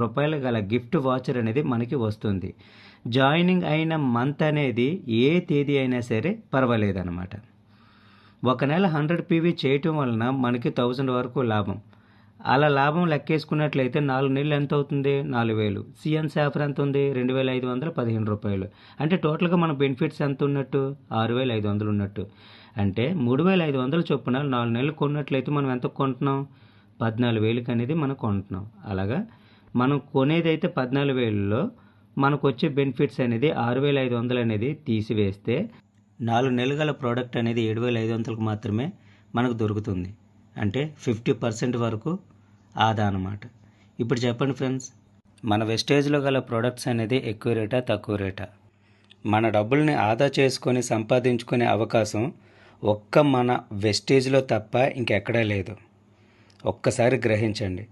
రూపాయలు గల gift voucher అనేది మనకి వస్తుంది. జాయినింగ్ అయిన మంత్ అనేది ఏ తేదీ అయినా సరే పర్వాలేదన్నమాట. ఒక నెల 100 పీవీ చేయటం వలన మనకి 1000 వరకు లాభం. అలా లాభం లెక్కేసుకున్నట్లయితే 4 నెలలు ఎంత అవుతుంది? 4000. సిఎన్ సాఫర్ ఎంత ఉంది? 2515 రూపాయలు. అంటే టోటల్గా మన బెనిఫిట్స్ ఎంత ఉన్నట్టు? 6500 ఉన్నట్టు. అంటే 3500 చొప్పున 4 నెలలు కొన్నట్లయితే మనం ఎంత కొంటున్నాం? 14000కి అనేది మనం కొంటున్నాం. అలాగా మనం కొనేదైతే 14000లో మనకు వచ్చే బెనిఫిట్స్ అనేది 6500 అనేది తీసివేస్తే 4 నెలలు గల ప్రోడక్ట్ అనేది 7500కి మాత్రమే మనకు దొరుకుతుంది. అంటే 50% వరకు ఆదా అన్నమాట. ఇప్పుడు చెప్పండి ఫ్రెండ్స్, మన వెస్టేజ్లో గల ప్రోడక్ట్స్ అనేది ఎక్కువ రేటా తక్కువ రేటా? మన డబ్బుల్ని ఆదా చేసుకొని సంపాదించుకునే అవకాశం ఒక్క మన వెస్టేజ్లో తప్ప ఇంకెక్కడా లేదు. ఒక్కసారి గ్రహించండి.